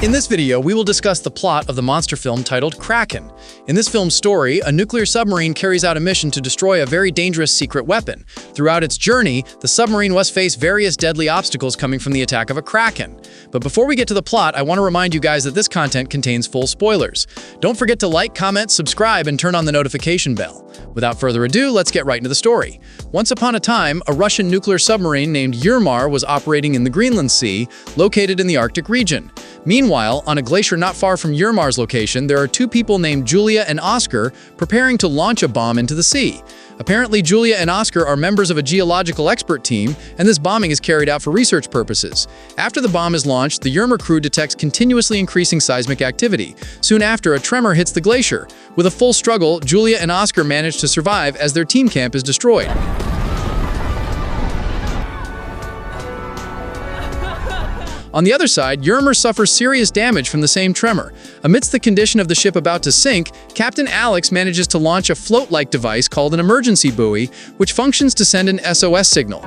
In this video, we will discuss the plot of the monster film titled Kraken. In this film's story, a nuclear submarine carries out a mission to destroy a very dangerous secret weapon. Throughout its journey, the submarine must face various deadly obstacles coming from the attack of a Kraken. But before we get to the plot, I want to remind you guys that this content contains full spoilers. Don't forget to like, comment, subscribe, and turn on the notification bell. Without further ado, let's get right into the story. Once upon a time, a Russian nuclear submarine named Yermar was operating in the Greenland Sea, located in the Arctic region. Meanwhile, on a glacier not far from Yermar's location, there are two people named Julia and Oscar preparing to launch a bomb into the sea. Apparently, Julia and Oscar are members of a geological expert team, and this bombing is carried out for research purposes. After the bomb is launched, the Yermar crew detects continuously increasing seismic activity. Soon after, a tremor hits the glacier. With a full struggle, Julia and Oscar manage to survive as their team camp is destroyed. On the other side, Yermar suffers serious damage from the same tremor. Amidst the condition of the ship about to sink, Captain Alex manages to launch a float-like device called an emergency buoy, which functions to send an SOS signal.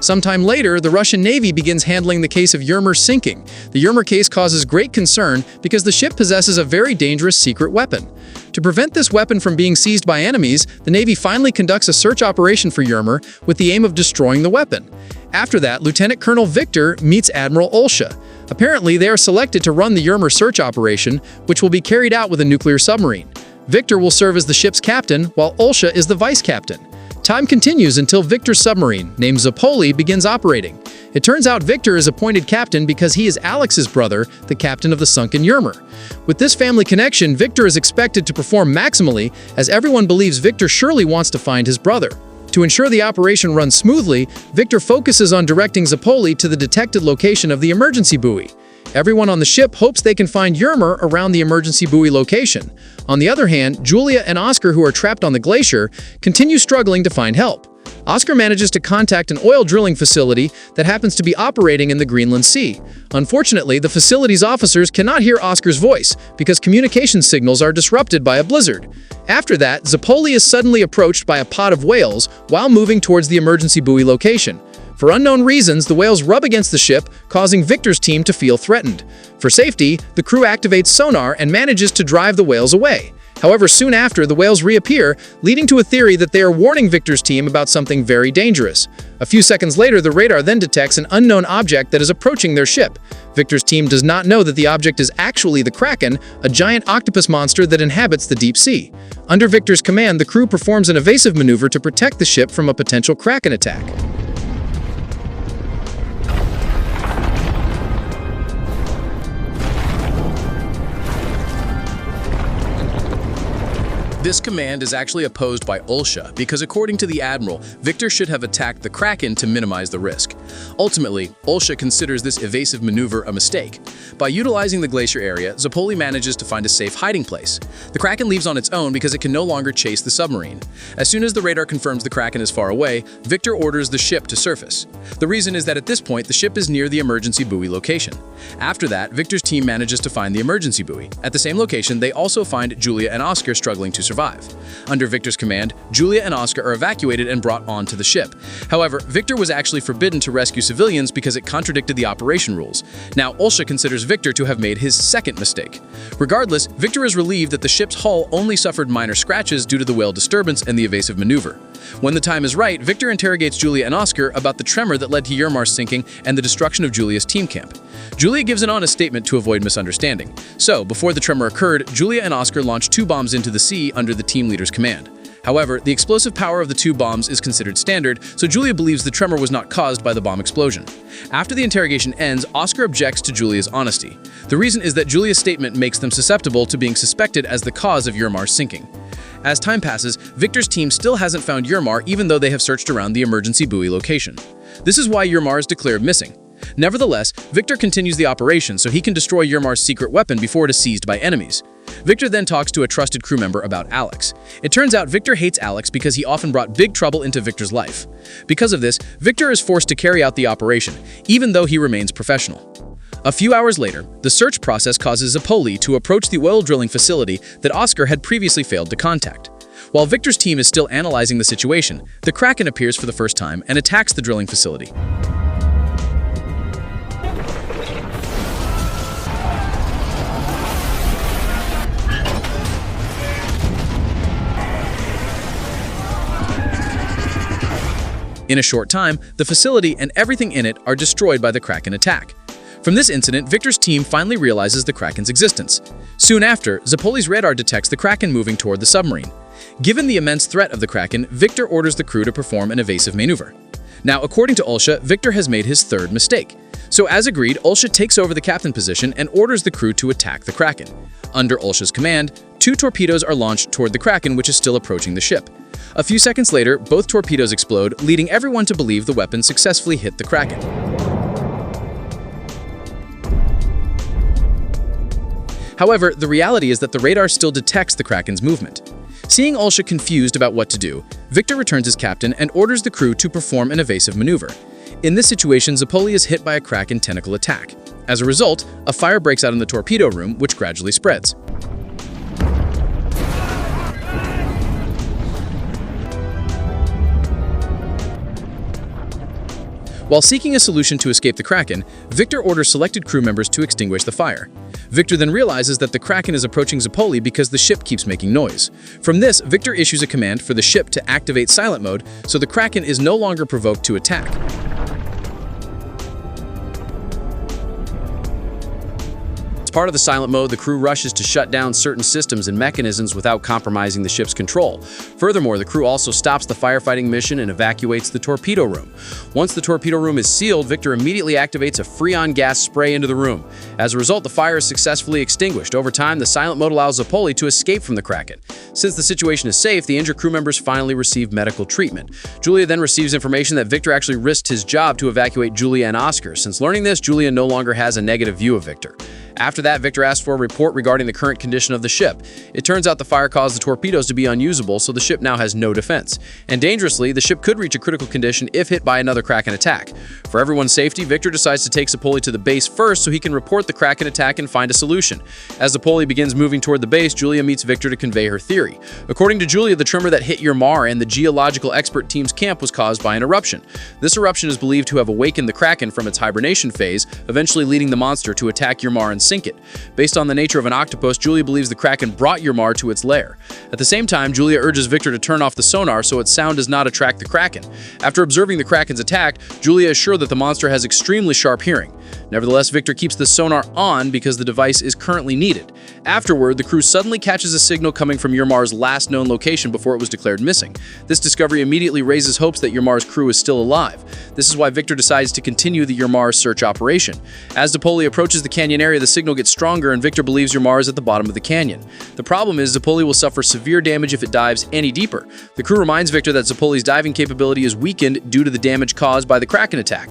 Sometime later, the Russian Navy begins handling the case of Yermar's sinking. The Yermar case causes great concern because the ship possesses a very dangerous secret weapon. To prevent this weapon from being seized by enemies, the Navy finally conducts a search operation for Yermar with the aim of destroying the weapon. After that, Lieutenant Colonel Victor meets Admiral Olsha. Apparently, they are selected to run the Yermar search operation, which will be carried out with a nuclear submarine. Victor will serve as the ship's captain, while Olsha is the vice captain. Time continues until Victor's submarine, named Zapoli, begins operating. It turns out Victor is appointed captain because he is Alex's brother, the captain of the sunken Yermar. With this family connection, Victor is expected to perform maximally, as everyone believes Victor surely wants to find his brother. To ensure the operation runs smoothly, Victor focuses on directing Zapoli to the detected location of the emergency buoy. Everyone on the ship hopes they can find Yermar around the emergency buoy location. On the other hand, Julia and Oscar, who are trapped on the glacier, continue struggling to find help. Oscar manages to contact an oil drilling facility that happens to be operating in the Greenland Sea. Unfortunately, the facility's officers cannot hear Oscar's voice because communication signals are disrupted by a blizzard. After that, Zapoli is suddenly approached by a pod of whales while moving towards the emergency buoy location. For unknown reasons, the whales rub against the ship, causing Victor's team to feel threatened. For safety, the crew activates sonar and manages to drive the whales away. However, soon after, the whales reappear, leading to a theory that they are warning Victor's team about something very dangerous. A few seconds later, the radar then detects an unknown object that is approaching their ship. Victor's team does not know that the object is actually the Kraken, a giant octopus monster that inhabits the deep sea. Under Victor's command, the crew performs an evasive maneuver to protect the ship from a potential Kraken attack. This command is actually opposed by Olsha because, according to the Admiral, Victor should have attacked the Kraken to minimize the risk. Ultimately, Olsha considers this evasive maneuver a mistake. By utilizing the glacier area, Zapoli manages to find a safe hiding place. The Kraken leaves on its own because it can no longer chase the submarine. As soon as the radar confirms the Kraken is far away, Victor orders the ship to surface. The reason is that at this point, the ship is near the emergency buoy location. After that, Victor's team manages to find the emergency buoy. At the same location, they also find Julia and Oscar struggling to survive. Under Victor's command, Julia and Oscar are evacuated and brought onto the ship. However, Victor was actually forbidden to rescue civilians because it contradicted the operation rules. Now, Olsha considers Victor to have made his second mistake. Regardless, Victor is relieved that the ship's hull only suffered minor scratches due to the whale disturbance and the evasive maneuver. When the time is right, Victor interrogates Julia and Oscar about the tremor that led to Yermar's sinking and the destruction of Julia's team camp. Julia gives an honest statement to avoid misunderstanding. So, before the tremor occurred, Julia and Oscar launched 2 bombs into the sea under the team leader's command. However, the explosive power of the 2 bombs is considered standard, so Julia believes the tremor was not caused by the bomb explosion. After the interrogation ends, Oscar objects to Julia's honesty. The reason is that Julia's statement makes them susceptible to being suspected as the cause of Yermar's sinking. As time passes, Victor's team still hasn't found Yermar even though they have searched around the emergency buoy location. This is why Yermar is declared missing. Nevertheless, Victor continues the operation so he can destroy Yermar's secret weapon before it is seized by enemies. Victor then talks to a trusted crew member about Alex. It turns out Victor hates Alex because he often brought big trouble into Victor's life. Because of this, Victor is forced to carry out the operation, even though he remains professional. A few hours later, the search process causes Zapoli to approach the oil drilling facility that Oscar had previously failed to contact. While Victor's team is still analyzing the situation, the Kraken appears for the first time and attacks the drilling facility. In a short time, the facility and everything in it are destroyed by the Kraken attack. From this incident, Victor's team finally realizes the Kraken's existence. Soon after, Zapoli's radar detects the Kraken moving toward the submarine. Given the immense threat of the Kraken, Victor orders the crew to perform an evasive maneuver. Now, according to Olsha, Victor has made his third mistake. So as agreed, Olsha takes over the captain position and orders the crew to attack the Kraken. Under Olsha's command, 2 torpedoes are launched toward the Kraken, which is still approaching the ship. A few seconds later, both torpedoes explode, leading everyone to believe the weapon successfully hit the Kraken. However, the reality is that the radar still detects the Kraken's movement. Seeing Olsha confused about what to do, Victor returns as captain and orders the crew to perform an evasive maneuver. In this situation, Zapoli is hit by a Kraken tentacle attack. As a result, a fire breaks out in the torpedo room, which gradually spreads. While seeking a solution to escape the Kraken, Victor orders selected crew members to extinguish the fire. Victor then realizes that the Kraken is approaching Zapoli because the ship keeps making noise. From this, Victor issues a command for the ship to activate silent mode so the Kraken is no longer provoked to attack. As part of the silent mode, the crew rushes to shut down certain systems and mechanisms without compromising the ship's control. Furthermore, the crew also stops the firefighting mission and evacuates the torpedo room. Once the torpedo room is sealed, Victor immediately activates a freon gas spray into the room. As a result, the fire is successfully extinguished. Over time, the silent mode allows Zapoli to escape from the Kraken. Since the situation is safe, the injured crew members finally receive medical treatment. Julia then receives information that Victor actually risked his job to evacuate Julia and Oscar. Since learning this, Julia no longer has a negative view of Victor. After that, Victor asks for a report regarding the current condition of the ship. It turns out the fire caused the torpedoes to be unusable, so the ship now has no defense. And dangerously, the ship could reach a critical condition if hit by another Kraken attack. For everyone's safety, Victor decides to take Zapoli to the base first so he can report the Kraken attack and find a solution. As Zapoli begins moving toward the base, Julia meets Victor to convey her theory. According to Julia, the tremor that hit Yermar and the geological expert team's camp was caused by an eruption. This eruption is believed to have awakened the Kraken from its hibernation phase, eventually leading the monster to attack Yermar and sink it. Based on the nature of an octopus, Julia believes the Kraken brought Yermar to its lair. At the same time, Julia urges Victor to turn off the sonar so its sound does not attract the Kraken. After observing the Kraken's attack, Julia is sure that the monster has extremely sharp hearing. Nevertheless, Victor keeps the sonar on because the device is currently needed. Afterward, the crew suddenly catches a signal coming from Yermar's last known location before it was declared missing. This discovery immediately raises hopes that Yermar's crew is still alive. This is why Victor decides to continue the Yermar search operation. As Zapoli approaches the canyon area, the signal gets stronger and Victor believes Yermar is at the bottom of the canyon. The problem is Zapoli will suffer severe damage if it dives any deeper. The crew reminds Victor that Zapoli's diving capability is weakened due to the damage caused by the Kraken attack.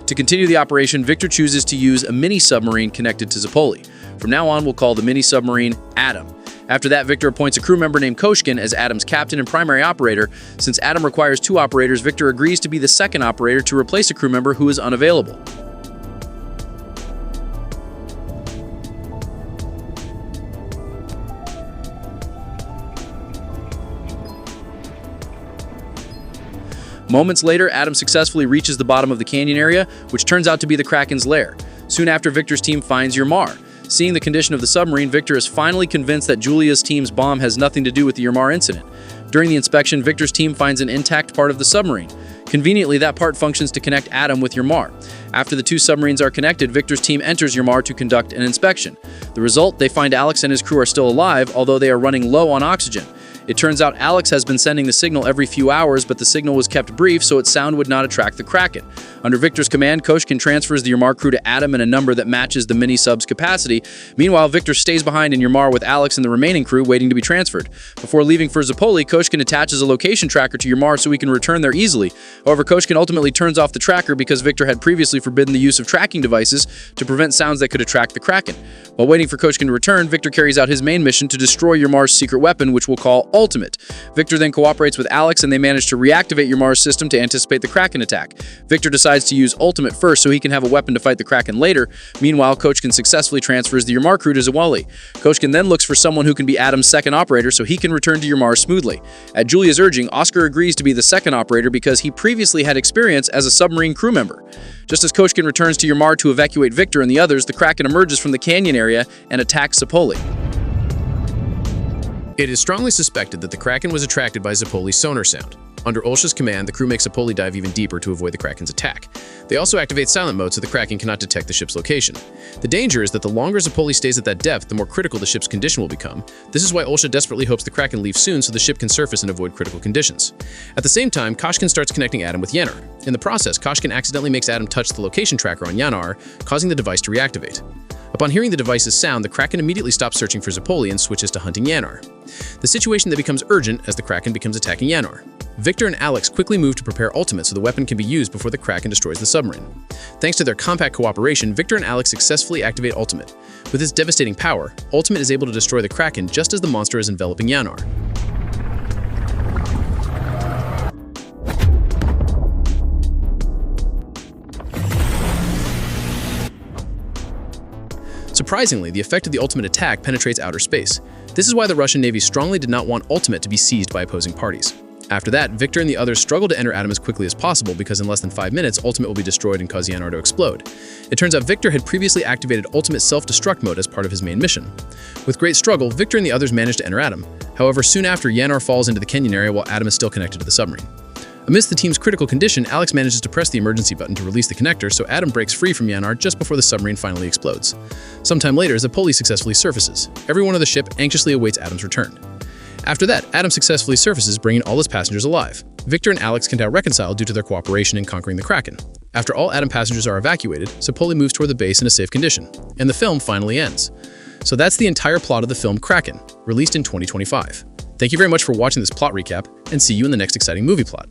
To continue the operation, Victor chooses to use a mini-submarine connected to Zapoli. From now on, we'll call the mini-submarine Adam. After that, Victor appoints a crew member named Koshkin as Adam's captain and primary operator. Since Adam requires 2 operators, Victor agrees to be the second operator to replace a crew member who is unavailable. Moments later, Adam successfully reaches the bottom of the canyon area, which turns out to be the Kraken's lair. Soon after, Victor's team finds Yermar. Seeing the condition of the submarine, Victor is finally convinced that Julia's team's bomb has nothing to do with the Yermar incident. During the inspection, Victor's team finds an intact part of the submarine. Conveniently, that part functions to connect Adam with Yermar. After the 2 submarines are connected, Victor's team enters Yermar to conduct an inspection. The result, they find Alex and his crew are still alive, although they are running low on oxygen. It turns out Alex has been sending the signal every few hours, but the signal was kept brief so its sound would not attract the Kraken. Under Victor's command, Koshkin transfers the Yermar crew to Adam in a number that matches the mini-sub's capacity. Meanwhile, Victor stays behind in Yermar with Alex and the remaining crew waiting to be transferred. Before leaving for Zapoli, Koshkin attaches a location tracker to Yermar so he can return there easily. However, Koshkin ultimately turns off the tracker because Victor had previously forbidden the use of tracking devices to prevent sounds that could attract the Kraken. While waiting for Koshkin to return, Victor carries out his main mission to destroy Yermar's secret weapon, which we'll call Ultimate. Victor then cooperates with Alex and they manage to reactivate Yermar's system to anticipate the Kraken attack. Victor decides to use Ultimate first so he can have a weapon to fight the Kraken later. Meanwhile, Koshkin successfully transfers the Yermar crew to Zapoli. Koshkin then looks for someone who can be Adam's second operator so he can return to Yermar smoothly. At Julia's urging, Oscar agrees to be the second operator because he previously had experience as a submarine crew member. Just as Koshkin returns to Yermar to evacuate Victor and the others, the Kraken emerges from the canyon area and attacks Zapoli. It is strongly suspected that the Kraken was attracted by Zapoli's sonar sound. Under Olsha's command, the crew makes Zapoli dive even deeper to avoid the Kraken's attack. They also activate silent mode so the Kraken cannot detect the ship's location. The danger is that the longer Zapoli stays at that depth, the more critical the ship's condition will become. This is why Olsha desperately hopes the Kraken leaves soon so the ship can surface and avoid critical conditions. At the same time, KRAKEN starts connecting Adam with Yermar. In the process, KRAKEN accidentally makes Adam touch the location tracker on Yermar, causing the device to reactivate. Upon hearing the device's sound, the Kraken immediately stops searching for Zapoli and switches to hunting Yermar. The situation then becomes urgent as the Kraken becomes attacking Yermar. Victor and Alex quickly move to prepare Ultimate so the weapon can be used before the Kraken destroys the submarine. Thanks to their compact cooperation, Victor and Alex successfully activate Ultimate. With its devastating power, Ultimate is able to destroy the Kraken just as the monster is enveloping Yermar. Surprisingly, the effect of the Ultimate attack penetrates outer space. This is why the Russian Navy strongly did not want Ultimate to be seized by opposing parties. After that, Victor and the others struggle to enter Adam as quickly as possible because in less than 5 minutes, Ultimate will be destroyed and cause Yermar to explode. It turns out Victor had previously activated Ultimate self-destruct mode as part of his main mission. With great struggle, Victor and the others manage to enter Adam. However, soon after, Yermar falls into the canyon area while Adam is still connected to the submarine. Amidst the team's critical condition, Alex manages to press the emergency button to release the connector so Adam breaks free from Yermar just before the submarine finally explodes. Sometime later, Zapoli successfully surfaces. Everyone on the ship anxiously awaits Adam's return. After that, Adam successfully surfaces, bringing all his passengers alive. Victor and Alex can now reconcile due to their cooperation in conquering the Kraken. After all Adam passengers are evacuated, Zapoli moves toward the base in a safe condition, and the film finally ends. So that's the entire plot of the film KRAKEN, released in 2025. Thank you very much for watching this plot recap, and see you in the next exciting movie plot.